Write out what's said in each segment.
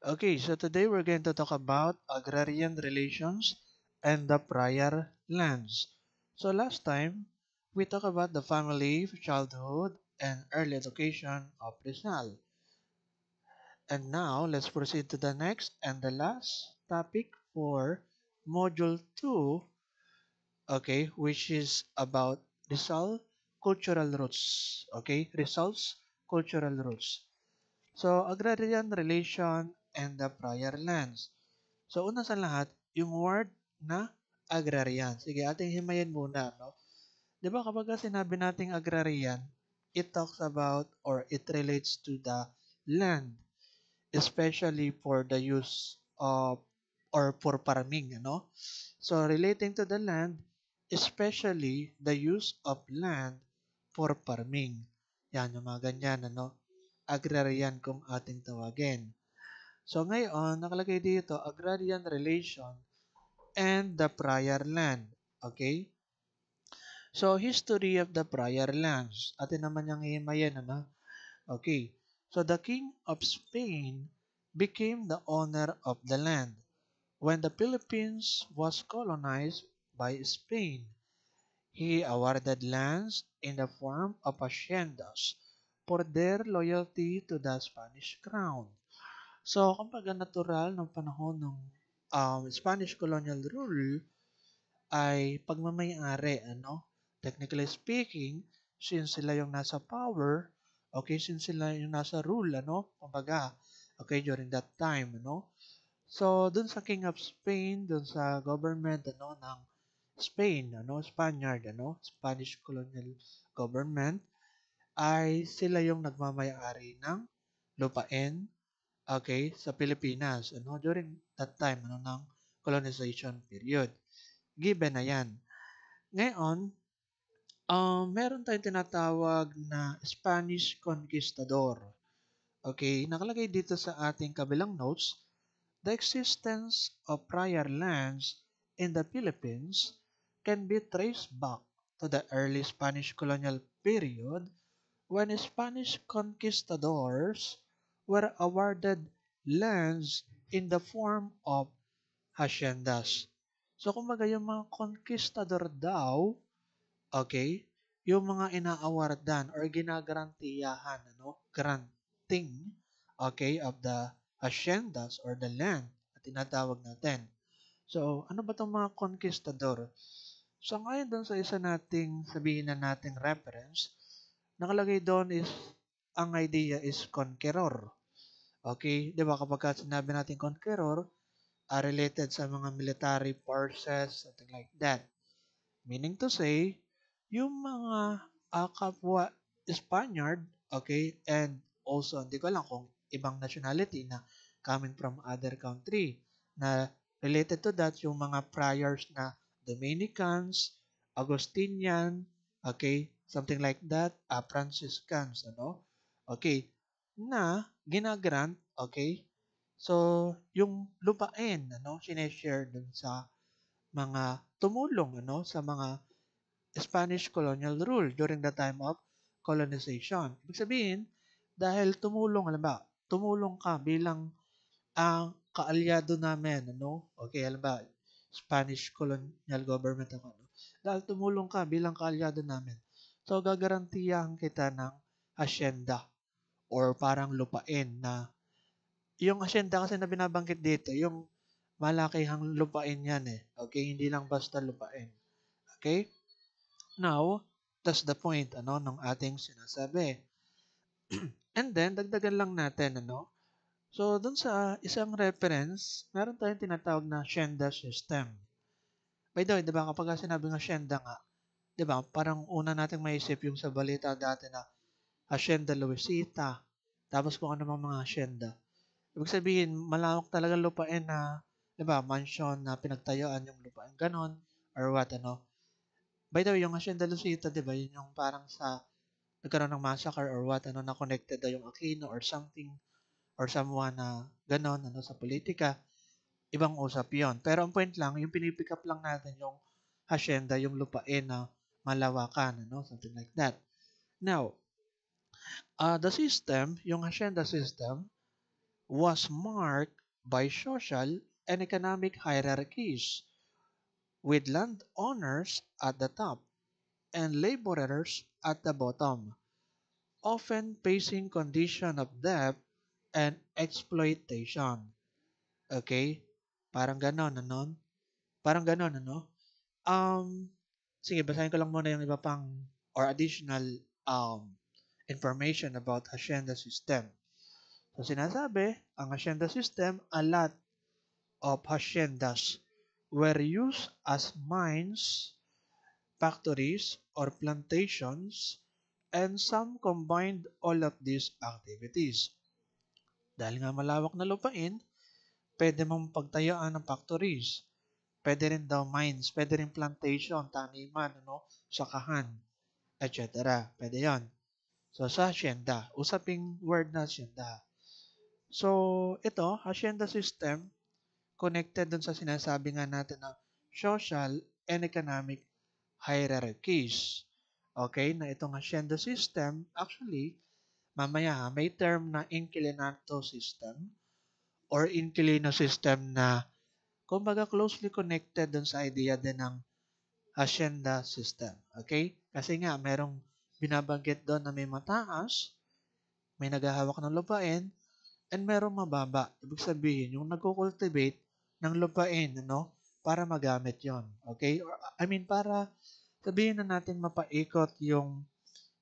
Okay, so today we're going to talk about agrarian relations and the prior lands. So last time, we talked about the family, childhood, and early education of Rizal. And now, let's proceed to the next and the last topic for Module 2, okay, which is about Rizal cultural roots. Okay, Rizal's cultural roots. So, agrarian relation and the prior lands. So, una sa lahat, yung word na agrarian. Sige, ating himayin muna, no? Di ba kapag sinabi nating agrarian, it talks about or it relates to the land, especially for the use of or for farming, ano? So, relating to the land, especially the use of land for farming. Yan, yung mga ganyan, ano? Agrarian kung ating tawagin. So, ngayon, nakalagay dito, agrarian relation and the prior land. Okay? So, history of the prior lands. Atin naman yung himayin, ano? Okay. So, the King of Spain became the owner of the land when the Philippines was colonized by Spain. He awarded lands in the form of haciendas for their loyalty to the Spanish crown. So, kumbaga natural ng panahon ng Spanish colonial rule ay pagmamay-ari, ano? Technically speaking, since sila yung nasa power, okay, since sila yung nasa rule, ano? Kumbaga, okay, during that time, ano? So, dun sa King of Spain, dun sa government, ano, ng Spain, ano, Spaniard, ano, Spanish colonial government, ay sila yung nagmamay-ari ng lupain, okay, sa Pilipinas, ano, during that time, ano, ng colonization period. Given na yan. Ngayon, meron tayong tinatawag na Spanish Conquistador. Okay, nakalagay dito sa ating kabilang notes, the existence of prior lands in the Philippines can be traced back to the early Spanish colonial period when Spanish conquistadors were awarded lands in the form of haciendas. So, kumbaga yung mga conquistador daw, okay, yung mga inaawardan or ginagarantiyahan, ano, granting, okay, of the haciendas or the land na tinatawag natin. So, ano ba itong mga conquistador? So, ngayon doon sa isa nating sabihin na nating reference, nakalagay doon is, ang idea is conqueror. Okay, di ba kapag sinabi natin conqueror, are related sa mga military forces, something like that. Meaning to say, yung mga kapwa Spaniard, okay, and also, hindi ko lang kung ibang nationality na coming from other country na related to that, yung mga priors na Dominicans, Augustinian, okay, something like that, Franciscans, ano, okay, na ginagrant, okay, so, yung lupain, ano, sineshare dun sa mga tumulong, ano, sa mga Spanish colonial rule during the time of colonization. Ibig sabihin, dahil tumulong, alam ba, tumulong ka bilang ang kaalyado namin, ano? Okay, alam ba, Spanish colonial government ako, ano? Dahil tumulong ka bilang kaalyado namin. So, gagarantiyahan kita ng hacienda or parang lupain na yung hacienda kasi na binabanggit dito, yung malakihang lupain yan eh. Okay, hindi lang basta lupain. Okay? Now, that's the point ano ng ating sinasabi. And then dagdagan lang natin ano. So, dun sa isang reference, meron tayong tinatawag na Shenda system. By the way, 'di ba kapag sinabi ng Shenda nga, 'di ba? Parang una nating maisip yung sa balita dati na Hacienda Luisita, tapos kung ano mga hacienda. Ibig sabihin, malawak talaga lupain na, 'di ba, mansion na pinagtayuan yung lupain ganon or what ano. By the way, yung Hacienda Luisita, 'di ba, yun yung parang sa nagkaroon ng massacre or what, ano, na connected daw yung Aquino or something, or someone na ganon, ano, sa politika, ibang usap yon. Pero ang point lang, yung pinipick up lang natin yung hacienda, yung lupain na malawakan, ano, something like that. Now, the system, yung hacienda system, was marked by social and economic hierarchies, with landowners at the top and laborers at the bottom, often facing condition of debt and exploitation. Okay? Parang ganon, ano? Parang ganon, ano? Um, Sige, basahin ko lang muna yung iba pang or additional information about hacienda system. So, sinasabi, ang hacienda system, a lot of haciendas were used as mines, factories, or plantations, and some combined all of these activities. Dahil nga malawak na lupain, pwede mong pagtayuan ng factories, pwede rin daw mines, pwede rin plantation, taniman, ano, sakahan, etc. Pwede yon. So, sa hacienda, usaping word na hacienda. So, ito, hacienda system, connected dun sa sinasabi nga natin na social and economic hierarchies. Okay, na itong hacienda system, actually, mamaya may term na inclinato system or inclino system na kumbaga closely connected dun sa idea din ng hacienda system. Okay? Kasi nga, merong binabanggit doon na may mataas, may naghahawak ng lupain, and merong mababa. Ibig sabihin, yung nagko-cultivate ng lupain, ano, para magamit yon. Okay? Or, I mean, para sabihin na natin mapaikot yung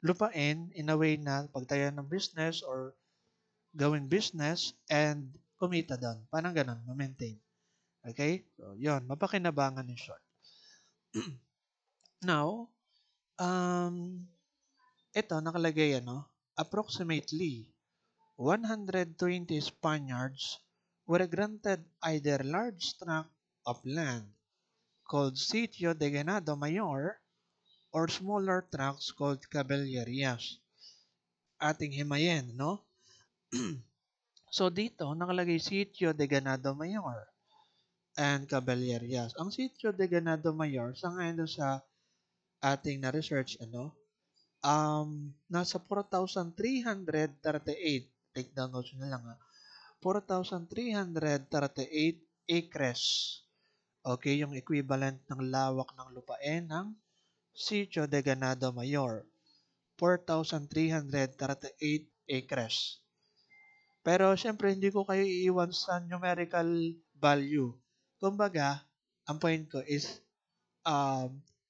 lupain in a way na pagtayo ng business or gawing business and kumita doon. Parang ganun, ma-maintain. Okay? So, yun. Mapakinabangan in short. Now, ito nakalagay approximately 120 Spaniards were granted either large tract of land called Sitio de Ganado Mayor or smaller tracts called Caballerias. Ating himayin, no? So dito nakalagay Sitio de Ganado Mayor and Caballerias. Ang Sitio de Ganado Mayor, sa ngayon sa ating na research, nasa 4,338. Take down notes na lang, 4,338 acres. Okay, yung equivalent ng lawak ng lupain ng Sitio de Ganado Mayor. 4,338 acres. Pero syempre, hindi ko kayo iiwan sa numerical value. Kumbaga, ang point ko is,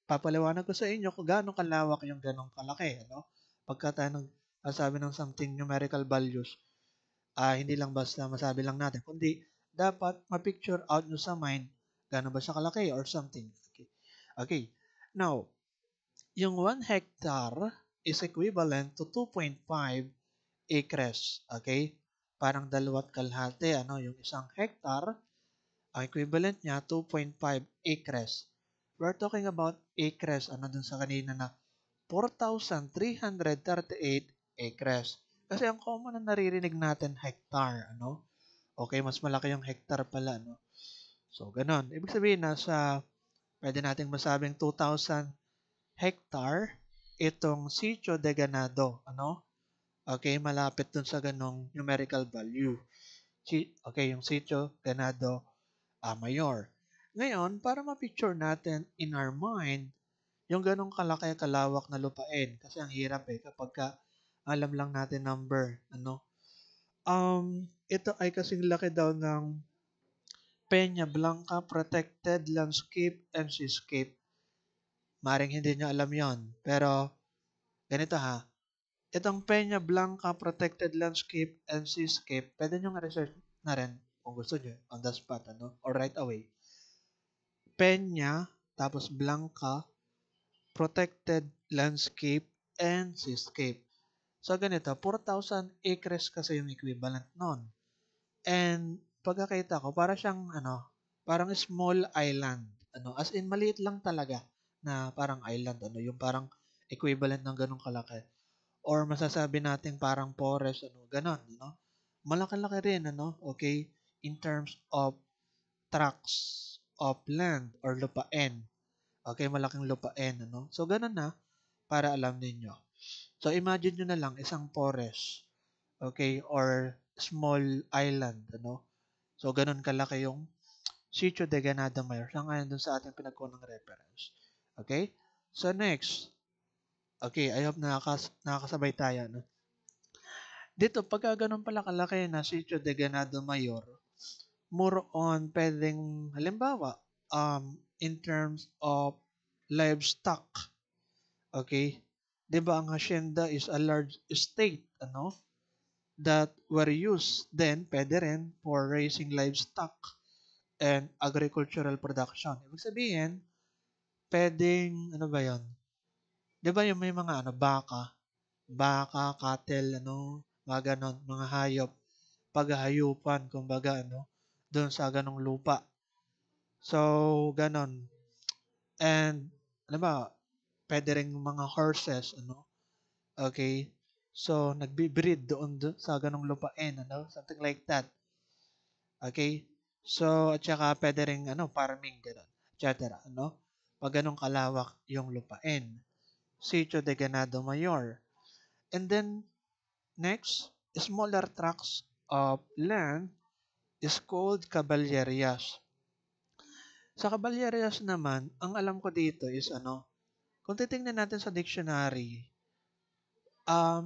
papaliwanag ko sa inyo kung gaano kalawak yung ganong kalaki. Ano? Pagka tayo sabi ng something numerical values, hindi lang basta masabi lang natin, kundi dapat ma-picture out nyo sa mind gaano ba siya kalaki or something. Okay. Okay. Now, yung 1 hectare is equivalent to 2.5 acres. Okay? Parang dalawat kalahati. Yung isang hectare, ang equivalent niya, 2.5 acres. We're talking about acres. Dun sa kanina na 4,338 acres. Kasi ang common na naririnig natin, hectare. Okay, mas malaki yung hectare pala. So, ganun. Ibig sabihin, pwede nating masabing 2,000 hectare itong Sitio de Ganado. Okay, malapit dun sa ganong numerical value. Okay, yung Sitio Ganado Mayor. Ngayon, para ma-picture natin in our mind yung ganong kalaki kalawak na lupain. Kasi ang hirap kapag alam lang natin number. Ito ay kasing laki daw ng Peña Blanca Protected Landscape and Seascape. Maring hindi nyo alam yon. Pero, ganito ha. Itong Peña Blanca Protected Landscape and Seascape, pwede nyo nga research na rin kung gusto nyo on the spot, or right away. Peña, tapos Blanca, Protected Landscape and Seascape. So, ganito, 4,000 acres kasi yung equivalent nun. And, pagkakita ko, para siyang, parang small island. As in, maliit lang talaga na parang island. Yung parang equivalent ng ganong kalaki. Or masasabi natin parang forest, ganon, Malaki-laki rin, okay, in terms of tracts of land or lupain. Okay, malaking lupain, So, ganon na, para alam ninyo. So, imagine nyo na lang isang forest, okay, or small island, ano? So, ganun kalaki yung Sitio de Ganado Mayor. Siya ngayon dun sa ating pinagkuha ng reference. Okay? So, next. Okay, I hope nakakasabay tayo, no? Dito, pagka ganun pala kalaki na Sitio de Ganado Mayor, more on pwedeng, halimbawa, in terms of livestock, okay? 'Di ba ang hacienda is a large estate, ano? That were used then pwede rin for raising livestock and agricultural production. Ibig sabihin, pwedeng, ano ba yon? 'Di ba yung may mga ano, baka, cattle, ano, mga ganon, mga hayop, paghahayupan, kumbaga, ano, doon sa ganong lupa. So, ganon. And, ano ba, pwede rin mga horses, ano, okay? So, nagbi-breed doon sa ganong lupain, ano, something like that. Okay? So, at saka pwede rin, ano, farming, gano'n, etc. Ano? Pag ganong kalawak yung lupain. Sitio de Ganado Mayor. And then, next, smaller tracts of land is called caballerias. Sa caballerias naman, ang alam ko dito is ano, kung titingnan natin sa dictionary,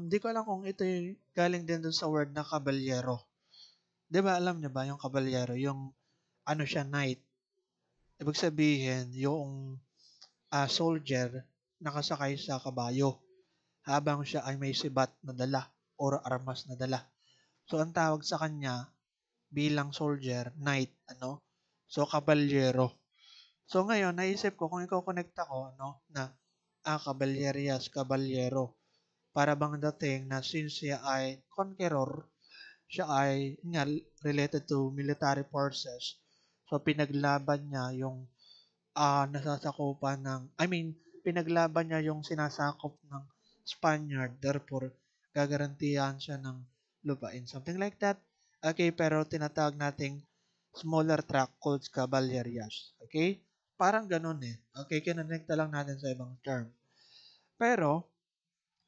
di ko alam kung ito galing din dun sa word na caballero. Di ba, alam niyo ba yung caballero, yung ano siya, knight. Ibig sabihin, yung soldier nakasakay sa kabayo habang siya ay may sibat na dala or armas na dala. So, ang tawag sa kanya bilang soldier, knight, ano? So, kabalyero. So, ngayon, naisip ko, kung i-connect ako, no, na, kaballerias, kabalyero, para bang dating na since siya ay conqueror, siya ay nga, related to military forces. So, pinaglaban niya yung nasasakupan ng, pinaglaban niya yung sinasakop ng Spaniard, therefore, gagarantiyan siya ng lupain. Something like that. Okay, pero tinatawag nating smaller tract called caballerias. Okay? Parang ganun eh. Okay, kinonekta lang natin sa ibang term. Pero,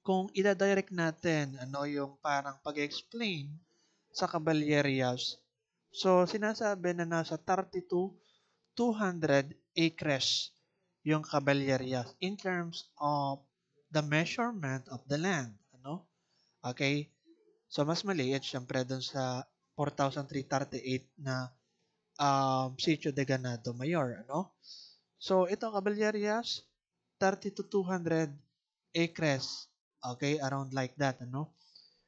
kung ida-direct natin, ano yung parang pag-explain sa caballerias, so, sinasabi na nasa 200 acres yung Caballeria in terms of the measurement of the land. Ano? Okay? So, mas maliit syempre dun sa 4,338 na Sitio de Ganado Mayor. Ano? So, ito Caballerias, 30 to 200 acres. Okay? Around like that. Ano?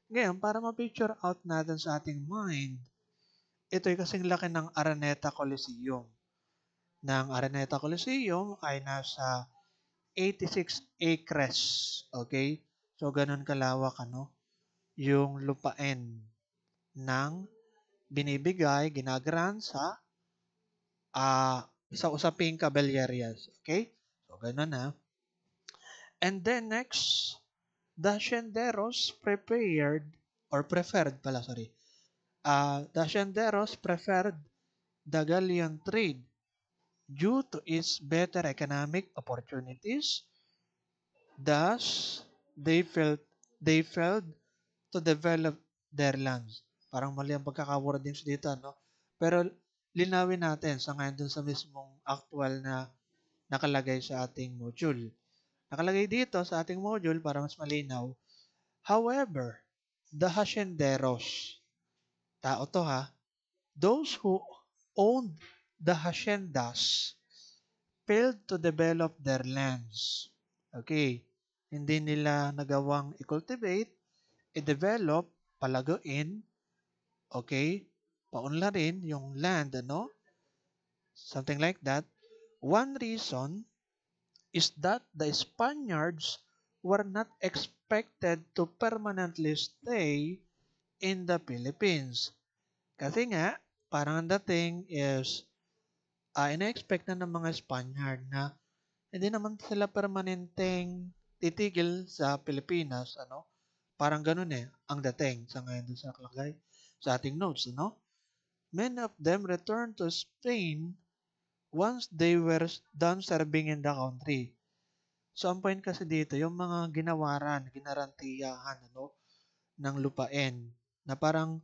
Ngayon, para ma-picture out natin sa ating mind, ito ay kasing laki ng Araneta Coliseum. Ng Araneta Coliseum ay nasa 86 acres. Okay? So, ganun kalawak, ano? Yung lupain ng binibigay, ginagaran sa usaping Caballerias. Okay? So, ganun na. And then next, the Hacienderos preferred pala, sorry. The Hacienderos preferred the galleon trade due to its better economic opportunities. Thus, they failed to develop their lands. Parang mali ang pagkaka-wordings dito, no? Pero linawin natin sa ngayon dun sa mismong actual na nakalagay sa ating module. Nakalagay dito sa ating module para mas malinaw. However, the hacienderos, tao to ha, those who owned the haciendas failed to develop their lands. Okay, hindi nila nagawang i-cultivate, i-develop, palaguin, okay, paunlarin yung land, ano? Something like that. One reason is that the Spaniards were not expected to permanently stay in the Philippines. Kasi nga, parang ang dating is, ina-expect na ng mga Spaniard na hindi naman sila permanenteng titigil sa Pilipinas, ano? Parang ganun eh, ang dating sa ngayon dun sa nakalagay sa ating notes, ano? Many of them returned to Spain once they were done serving in the country. So, ang point kasi dito, yung mga ginawaran, ginarantiyahan, ano, ng lupain, na parang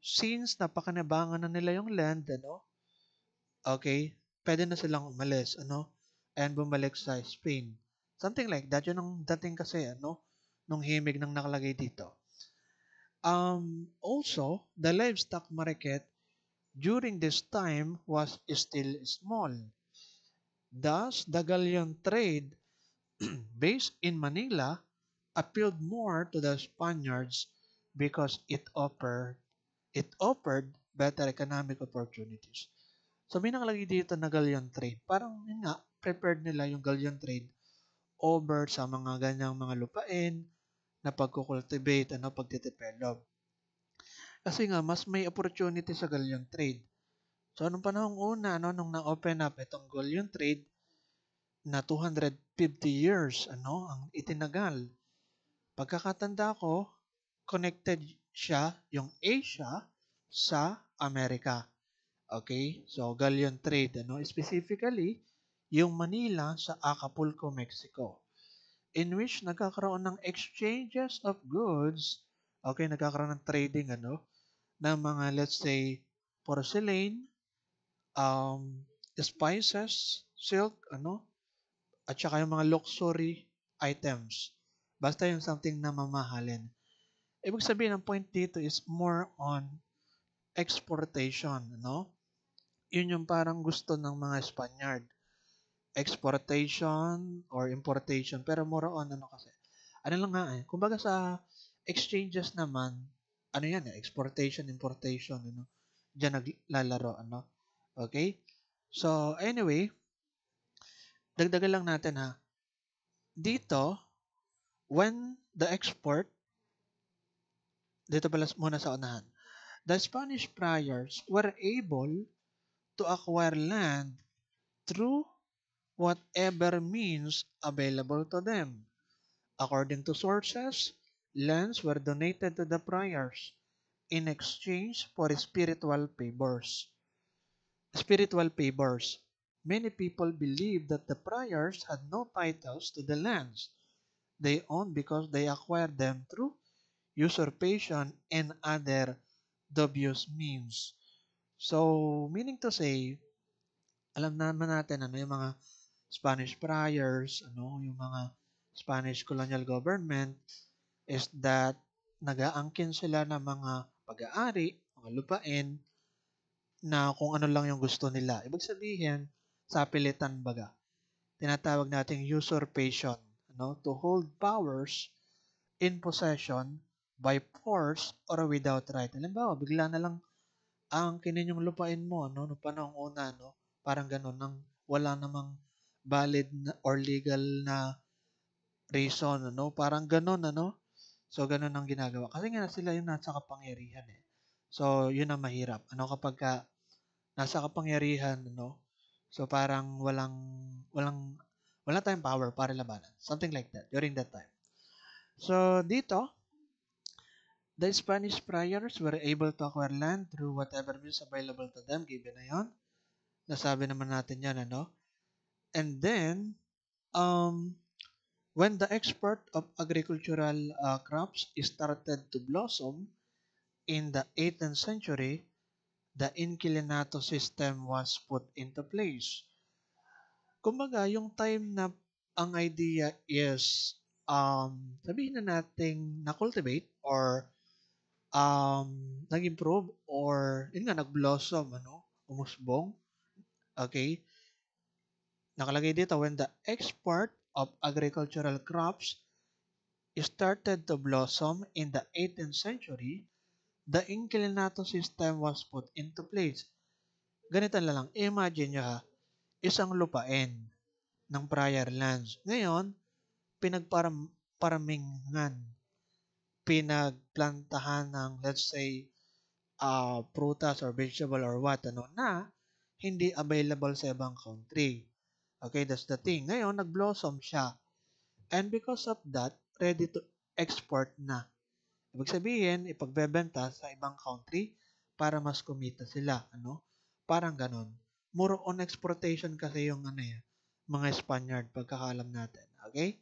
since napakinabangan na nila yung land, okay, pwede na silang umalis, and bumalik sa Spain. Something like that. Yun ang dating kasi, nung himig ng nakalagay dito. Also, the livestock market during this time was still small. Thus, the galleon trade based in Manila appealed more to the Spaniards because it offered better economic opportunities. So may nakalagay dito na galleon trade. Parang yun nga, prepared nila yung galleon trade over sa mga ganyang mga lupain na pagkukultivate, pagdedevelop. Kasi nga, mas may opportunity sa galleon trade. So, nung panahong una, nung na-open up itong galleon trade na 250 years, ang itinagal. Pagkakatanda ko, connected siya, yung Asia, sa Amerika. Okay? So, galleon trade, specifically, yung Manila sa Acapulco, Mexico, in which nagkakaroon ng exchanges of goods, okay, nagkakaroon ng trading, ng mga, let's say, porcelain, um, spices, silk, at saka yung mga luxury items. Basta yung something na mamahalin. Ibig sabihin, ang point dito is more on exportation, Yun yung parang gusto ng mga Spaniard. Exportation or importation, pero more on kasi. Ano lang nga kumbaga sa exchanges naman, exportation, importation, Diyan naglalaro, Okay? So, anyway, dagdagan lang natin ha. Dito, when the export, dito pala muna sa unahan, the Spanish friars were able to acquire land through whatever means available to them. According to sources, lands were donated to the friars in exchange for spiritual favors. Spiritual favors. Many people believe that the friars had no titles to the lands they owned because they acquired them through usurpation and other dubious means. So, meaning to say, alam naman natin yung mga Spanish friars, yung mga Spanish colonial government is that nag-aangkin sila ng mga pag-aari, mga lupain na kung ano lang yung gusto nila. Ibig sabihin, sa pilitan baga, tinatawag nating usurpation, to hold powers in possession by force or without right. Halimbawa, bigla na lang aangkinin yung lupain mo, no panahong una, parang ganun, nang wala namang valid na, or legal na reason, parang ganun, So, ganun ang ginagawa. Kasi nga sila yung nasa kapangyarihan eh. So, yun ang mahirap. Kapag nasa kapangyarihan, So, parang wala tayong power para labanan. Something like that during that time. So, dito, the Spanish friars were able to acquire land through whatever means available to them. Given na yun. Nasabi naman natin yan, And then, when the export of agricultural crops started to blossom in the 18th century, the inquilinato system was put into place. Kumbaga, yung time na ang idea is, sabihin na nating na-cultivate or nag-improve or, yun nga, nag-blossom, umusbong, okay? Nakalagay dito, when the export of agricultural crops started to blossom in the 18th century, the inquilinato system was put into place. Ganito na lang, imagine nyo ha, isang lupain ng prior lands. Ngayon, pinagparamingan, pinagplantahan ng, let's say, prutas or vegetable or what, na hindi available sa ibang country. Okay, that's the thing. Ngayon, nag-blossom siya. And because of that, ready to export na. Ibig sabihin, ipagbebenta sa ibang country para mas kumita sila, Parang ganon. More on exportation kasi yung mga Spaniard pagkakalam natin. Okay?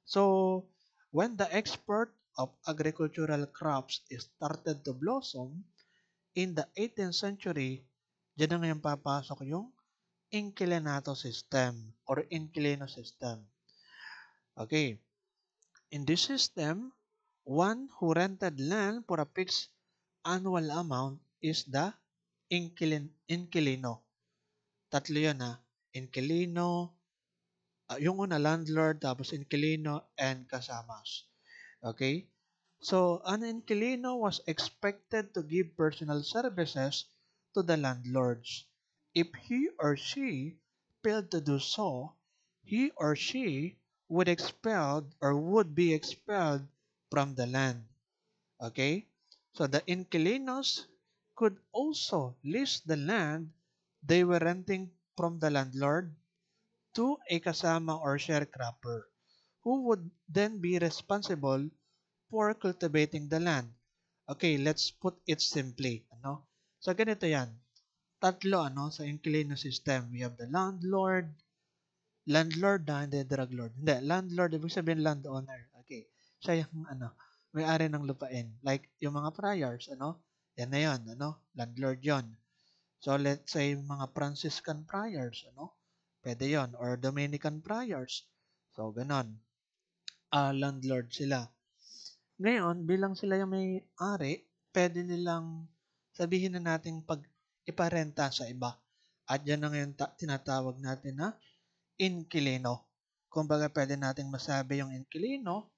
So, when the export of agricultural crops started to blossom in the 18th century, dyan na ngayon papasok yung inclinato system or inclino system. Okay, in this system, one who rented land for a fixed annual amount is the inquilino. Tatlo yun ha. Inquilino, yung una landlord, tapos inquilino, and kasamas. Okay? So, an inquilino was expected to give personal services to the landlords. If he or she failed to do so, he or she would be expelled from the land. Okay? So the inquilinos could also lease the land they were renting from the landlord to a kasama or sharecropper who would then be responsible for cultivating the land. Okay, let's put it simply. Ano? So, ganito yan. Tatlo, sa inquilino system. We have the landlord na, hindi drug lord. Hindi, landlord, ibig sabihin landowner. Okay. Siya yung, may-ari ng lupain. Like, yung mga friars, yan na yun, landlord yon. So, let's say, mga Franciscan friars, pwede yon. Or Dominican friars. So, ganon. Landlord sila. Ngayon, bilang sila yung may-ari, pwede nilang sabihin na natin pag iparenta sa iba. At yan na ngayon tinatawag natin na inquilino. Kumbaga, pwede nating masabi yung inquilino,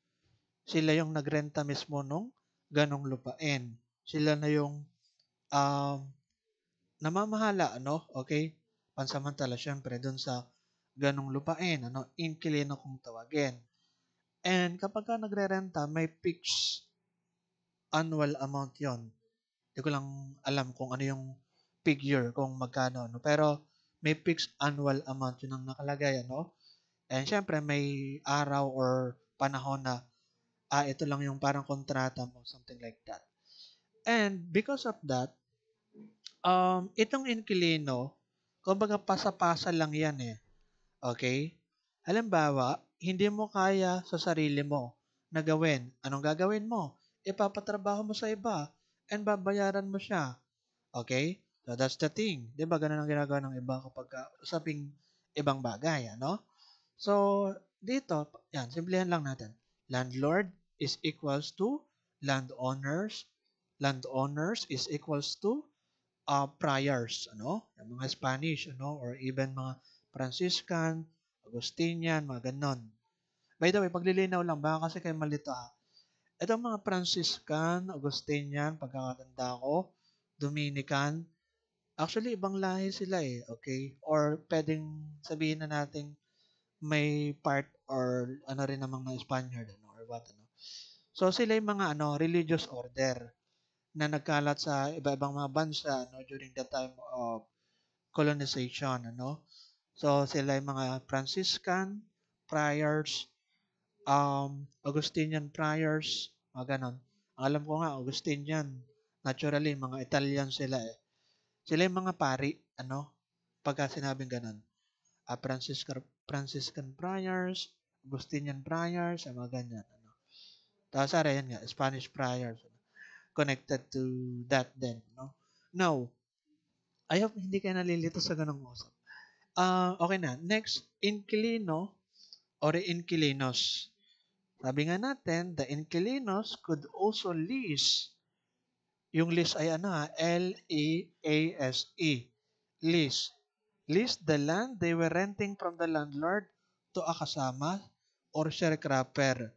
sila yung nagrenta mismo nung ganong lupain. Sila na yung um, namamahala, Okay? Pansamantala, syempre, dun sa ganong lupain, inquilino kung tawagin. And kapag ka nagre-renta, may fixed annual amount yon. Hindi ko lang alam kung ano yung figure, kung magkano. Pero may fixed annual amount yun ang nakalagay. And syempre, may araw or panahon na, ito lang yung parang kontrata mo, something like that. And because of that, itong inquilino, kumbaga pasa-pasa lang yan eh. Okay? Halimbawa, hindi mo kaya sa sarili mo na gawin. Anong gagawin mo? Ipapatrabaho mo sa iba and babayaran mo siya. Okay? So that's the thing. 'Di ba ganun ang ginagawa ng iba kapag usaping ibang bagay, So, dito, yan, simplihan lang natin. Landlord is equals to landowners. Landowners is equals to priors, yung mga Spanish, or even mga Franciscan, Augustinian, mga ganon. By the way, paglilinaw lang, baka kasi kayo malito Itong mga Franciscan, Augustinian, pagkakatanda ko, Dominican, actually, ibang lahi sila eh, okay? Or pwedeng sabihin na natin may part or ano rin namang na Spaniard, or what, So, sila yung mga, religious order na nagkalat sa iba-ibang mga bansa, during the time of colonization, So, sila yung mga Franciscan, friars, Augustinian friars, mga ganon. Ang alam ko nga, Augustinian, naturally, mga Italian sila eh. Sila yung mga pari, pagka sinabing ganon. Franciscan friars, Augustinian friars, mga ganyan. Tapos, yan nga, Spanish friars, connected to that then, Now, I hope hindi kayo nalilito sa ganong usap. Okay na. Next, inquilino or inquilinos. Sabi nga natin, the inquilinos could also lease. Yung lease ay L-E-A-S-E. Lease. Lease the land they were renting from the landlord to a kasama or sharecropper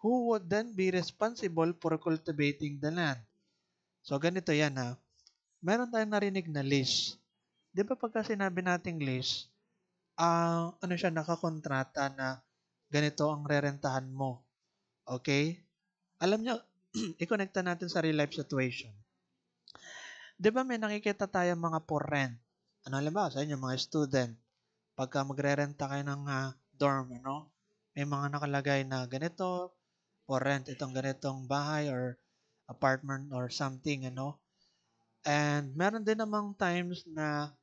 who would then be responsible for cultivating the land. So, ganito yan Meron tayong narinig na lease. Di ba pagka sinabi nating lease, siya, nakakontrata na ganito ang rerentahan mo. Okay? Alam nyo, i-connecta natin sa real life situation. Di ba may nakikita tayo mga for rent? Alam ba, sa inyo, mga student, pagka magre-renta kayo ng dorm, may mga nakalagay na ganito, for rent, itong ganitong bahay or apartment or something, And meron din namang times na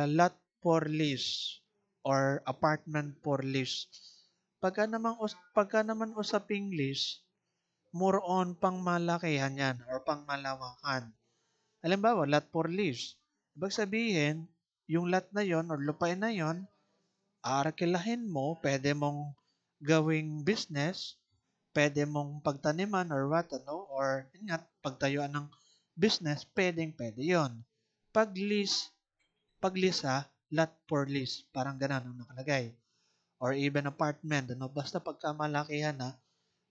lot for lease or apartment for lease. Pagka naman usaping lease, more on pangmalakihan yan or pangmalawakan. Halimbawa, lot for lease. Ibig sabihin, yung lot na yon or lupain na yon, aarkilahin mo, pwede mong gawing business, pwede mong pagtaniman or what, ano, or yun nga, pagtayuan ng business, pwede yon. Pag lease lot for lease, parang ganun ang nakalagay. Or even apartment, ano, basta pagkamalakihan na,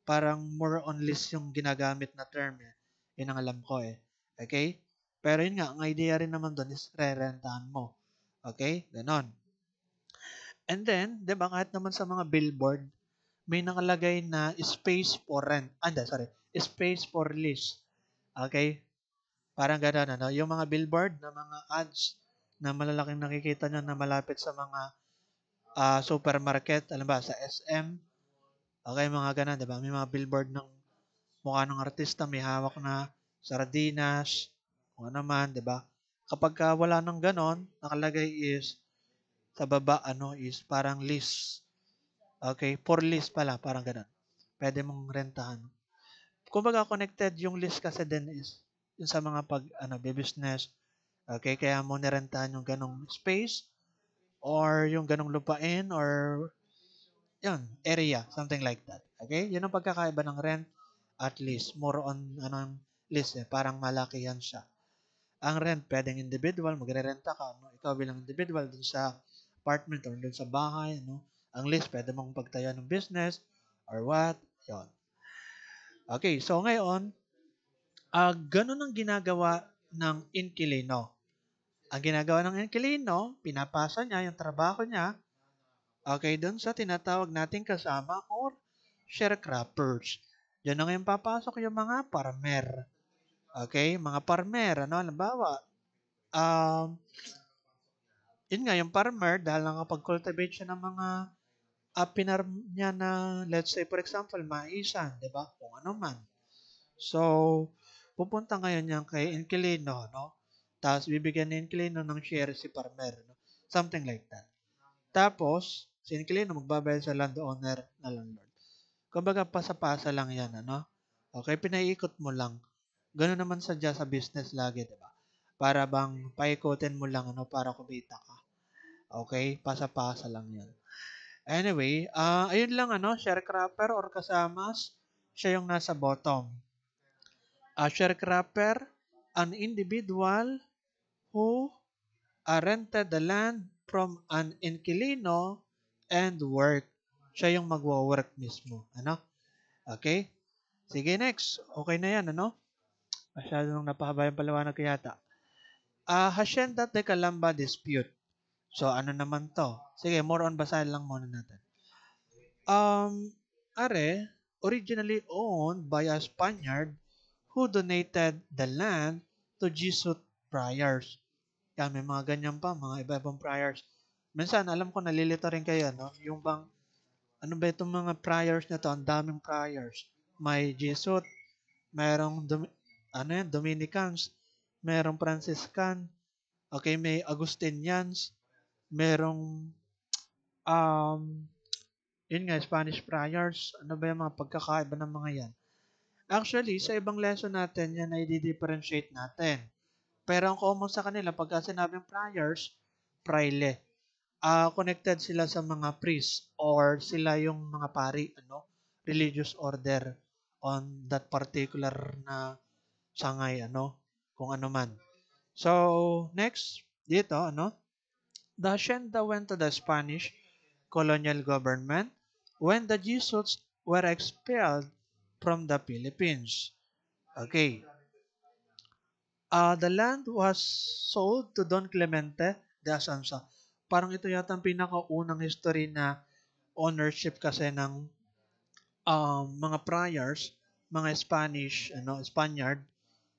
parang more on lease yung ginagamit na term eh. Yun ang alam ko eh. Okay? Pero yun nga, ang idea rin naman doon is re-rentahan mo. Okay? Ganon. And then, di ba, kahit naman sa mga billboard, may nakalagay na space for rent. Sorry. Space for lease. Okay? Parang gano'n, ano? Yung mga billboard na mga ads na malalaking nakikita nyo na malapit sa mga supermarket, alam ba, sa SM. Okay, mga ganun, di ba? May mga billboard ng mukha ng artista, may hawak na sardinas, kung ano man, di ba? Kapag wala ng ganon, nakalagay is sa baba, ano, is parang lease. Okay, for lease pala, parang ganon. Pwede mong rentahan. Kumbaga connected yung lease kasi din is yung sa mga business. Okay, kaya mo nirentahan yung ganong space or yung ganong lupain or yun, area, something like that. Okay, yun ang pagkakaiba ng rent at lease. More on anong lease eh, parang malaki yan siya. Ang rent, pwedeng individual, magre-renta ka, no? Ikaw bilang individual dun sa apartment or dun sa bahay, no? Ang lease, pwede mong pagtayo ng business or what, yun. Okay, so ngayon, ganun ang ginagawa ng inquilino. Ang ginagawa ng inquilino, pinapasa niya yung trabaho niya, okay, dun sa tinatawag nating kasama or sharecroppers. Diyan na ngayon papasok yung mga farmer. Okay, mga farmer, ano, halimbawa, yun nga, yung farmer, dahil nakapag-cultivate siya ng mga pinarm niya na, let's say, for example, maisan, di ba? Kung ano man. So, pupunta ngayon yan kay inquilino, no? Tapos, bibigyan ni inquilino ng share si farmer, no? Something like that. Tapos, si inquilino magbabayad sa landowner na landlord. Kumbaga, pasa-pasa lang yan, ano? Okay, pinaiikot mo lang. Gano'n naman sadya sa business lagi, di ba? Para bang paikutin mo lang, ano, para kumita ka. Okay, pasa-pasa lang yan. Anyway, ayun lang, ano, sharecropper or kasamas, siya yung nasa bottom. A sharecropper, an individual who rented the land from an inquilino and work. Siya yung magwo-work mismo. Ano? Okay? Sige, next. Okay na yan, ano? Masyadong napahaba yung paliwanag ko yata. Hacienda de Calamba dispute. So, ano naman to? Sige, more on basahin lang muna natin. Are originally owned by a Spaniard who donated the land to Jesuit friars. Yan, may mga ganyan pa, mga iba-ibang friars. Minsan, alam ko, nalilito rin kayo, no? Yung bang, ano ba itong mga friars na to? Ang daming friars. May Jesuit, mayroong, Dominicans, mayroong Franciscan, okay, may Augustinians, mayroong, um, yun nga, Spanish friars. Ano ba yung mga pagkakaiba ng mga yan? Actually, sa ibang lesson natin, yan ay di-differentiate natin. Pero ang common sa kanila, pagka sinabing friars, fraile. Connected sila sa mga priest or sila yung mga pari, ano, religious order on that particular na sangay, ano, kung ano man. So, next, dito, ano, the hacienda went to the Spanish colonial government when the Jesuits were expelled from the Philippines. Okay. The land was sold to Don Clemente de Asanza. Parang ito yata ang pinakaunang history na ownership kasi ng mga priors, mga Spanish, Spaniard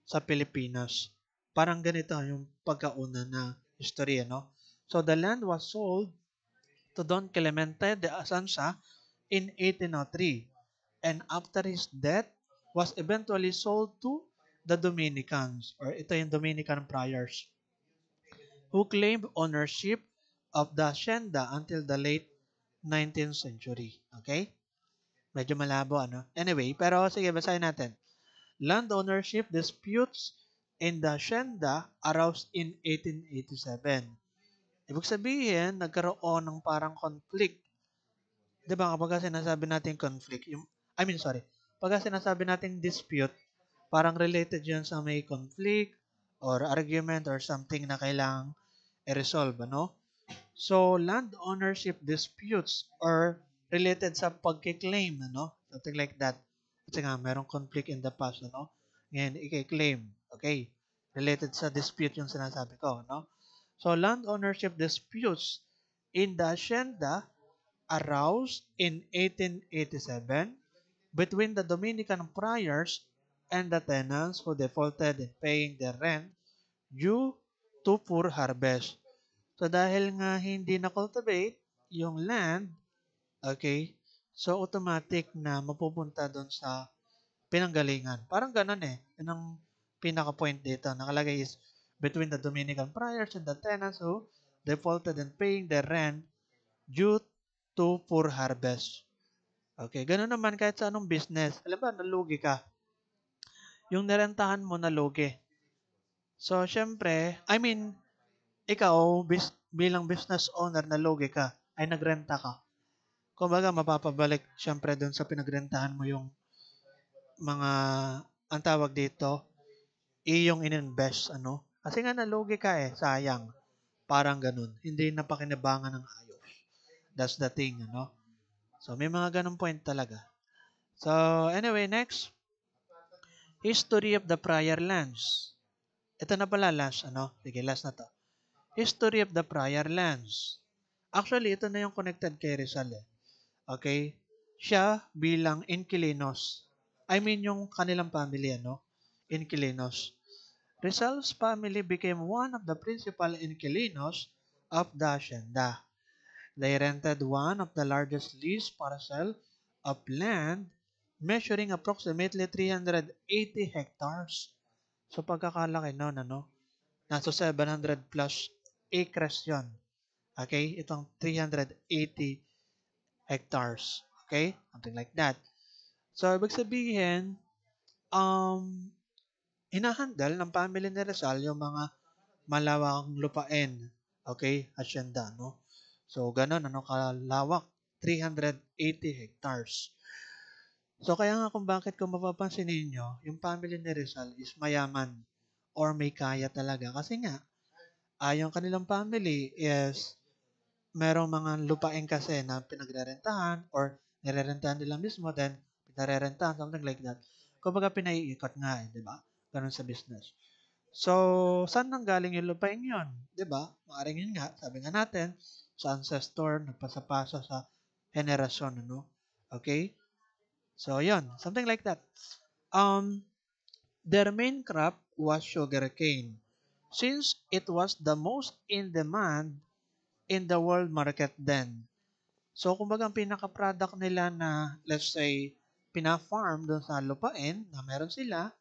sa Pilipinas. Parang ganito yung pagkauna na history, no? So the land was sold to Don Clemente de Asanza in 1803 and after his death was eventually sold to the Dominicans or ito yung Dominican friars who claimed ownership of the hacienda until the late 19th century. Okay? Medyo malabo, ano? Anyway, pero sige, basahin natin. Land ownership disputes in the Hacienda arose in 1887. Ibig sabihin, nagkaroon ng parang conflict. Di ba kapag sinasabi natin conflict, pag sinasabi natin dispute, parang related yun sa may conflict or argument or something na kailangang i-resolve, ano? So, land ownership disputes are related sa pagkiklaim, ano? Something like that. Kasi nga, merong conflict in the past, ano? Ngayon, i-claim. Okay. Related sa dispute yung sinasabi ko, no? So, land ownership disputes in the Hacienda arose in 1887 between the Dominican friars and the tenants who defaulted in paying their rent due to poor harvest. So dahil nga hindi na-cultivate yung land, okay, so automatic na mapupunta doon sa pinanggalingan. Parang ganun eh. Yun ang pinaka-point dito. Nakalagay is between the Dominican friars and the tenants who defaulted in paying their rent due to poor harvest. Okay, ganun naman kahit sa anong business. Alam ba, nalugi ka. Yung nirentahan mo nalugi. So, syempre, ikaw, bilang business owner na lugi ka, ay nagrenta ka. Kumbaga, mapapabalik syempre doon sa pinagrentahan mo yung mga, ang tawag dito, iyong ininvest, ano? Kasi nga nalugi ka eh, sayang. Parang ganun. Hindi napakinabangan ng ayos. That's the thing, ano? So, may mga ganun point talaga. So, anyway, next. History of the prior lands. Ito na pala last, ano? Sige, last na to. History of the prior lands. Actually, ito na yung connected kay Rizal eh. Okay? Siya bilang inquilinos. Yung kanilang family, ano? Inquilinos. Rizal's family became one of the principal inquilinos of the hacienda. They rented one of the largest leased parcel of land measuring approximately 380 hectares. So pagkakalaki noon, ano? Nasa 700 plus acres yon. Okay? Itong 380 hectares. Okay? Something like that. So, ibig sabihin, hinahandle ng family ni Rizal yung mga malawakang lupain. Okay? Hacienda, no? So, ganun, ano, kalawak. 380 hectares. So, kaya nga kung mapapansin ninyo, yung family ni Rizal is mayaman or may kaya talaga. Kasi nga, yung kanilang family is merong mga lupain kasi na pinagrerentahan or nirerentahan nila mismo, then pinarerentahan, something like that. Kumbaga pinaiikot nga eh, di ba? Ganun sa business. So, saan nang galing yung lupain yun? Di ba? Maaring yun nga, sabi nga natin, sa ancestor, nagpasa-pasa sa henerasyon, ano? Okay? So, yun. Something like that. Um, their main crop was sugarcane. Since it was the most in demand in the world market then. So, kumbaga, ang pinaka-product nila na, let's say, pina-farm doon sa lupain na meron sila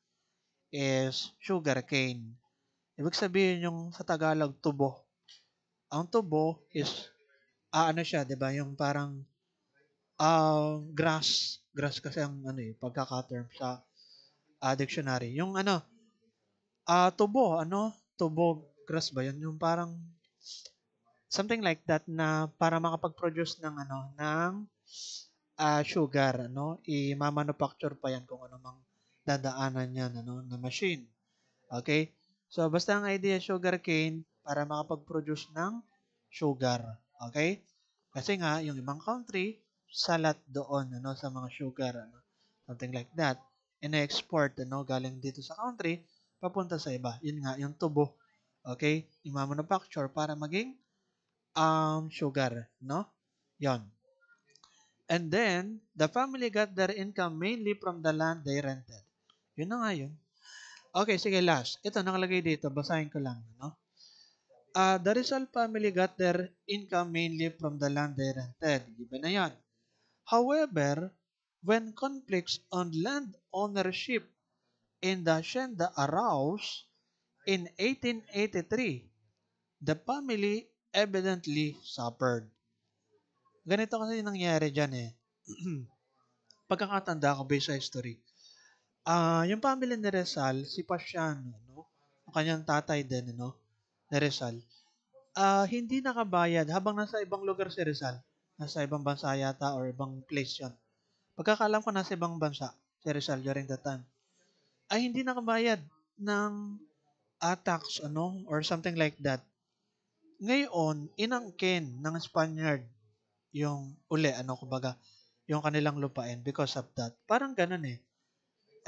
is sugarcane. Ibig sabihin yung sa Tagalog, tubo. Ang tubo is, ano siya, di ba? Yung parang grass. Grass kasi ang pagkaka-term sa dictionary. Yung tubo, tubo, grass ba yun? Yung parang something like that na para makapag-produce ng sugar, i-manufacture pa yan kung ano mang dadaanan yan, na machine. Okay? So, basta ang idea, sugarcane, para makapag-produce ng sugar. Okay? Kasi nga, yung ibang country, salat doon, sa mga sugar, something like that. Ina-export, galing dito sa country, papunta sa iba. Yun nga, yung tubo. Okay? I-manufacture para maging sugar, no? Yon. And then, the family got their income mainly from the land they rented. Yun na nga yun. Okay, sige, last. Ito, nakalagay dito. Basahin ko lang, no? The Rizal family got their income mainly from the land they rented. Given na yan. However, when conflicts on land ownership in the hacienda arose in 1883, the family evidently suffered. Ganito kasi nangyari dyan eh. Pagkakatanda ko based sa history. Yung family ni Rizal, si Pasiano, no? ang kanyang tatay din, ni Rizal, hindi nakabayad habang nasa ibang lugar si Rizal. Nasa ibang bansa yata or ibang place yun. Pagkakaalam ko nasa ibang bansa si Rizal during that time. Ay hindi nakabayad ng tax, or something like that. Ngayon, inangkin ng Spaniard yung uli, kumbaga, yung kanilang lupain because of that. Parang ganun eh.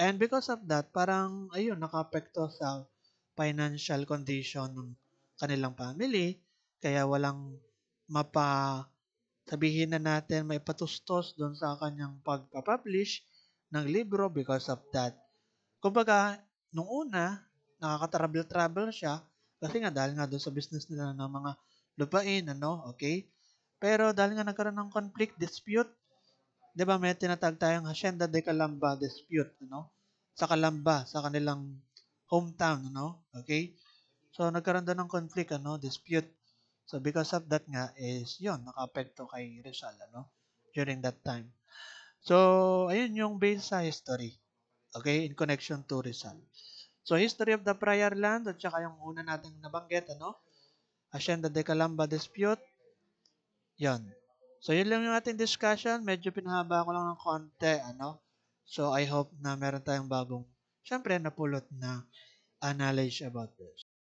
And because of that, parang, ayun, nakapekto sa financial condition ng kanilang family. Kaya walang mapa, sabihin na natin, may patustos doon sa kanyang pagpapublish ng libro because of that. Kumbaga, nung una, nakaka-travel-travel siya kasi nga dahil nga doon sa business nila ng mga lupain, okay? Pero dahil nga nagkaroon ng conflict, dispute, 'di ba may tinatag tayong Hacienda de Calamba dispute, sa Calamba, sa kanilang hometown, okay? So nagkaroon doon ng conflict, dispute. So because of that nga is 'yon, nakaapekto kay Rizal, during that time. So ayun yung base sa history, okay, in connection to Rizal. So history of the prior land at saka yung una nating nabanggit, Hacienda de Calamba dispute, 'yon. So yun lang yung ating discussion. Medyo pinahaba ko lang ng konti, So I hope na meron tayong bagong, syempre, napulot na knowledge about this.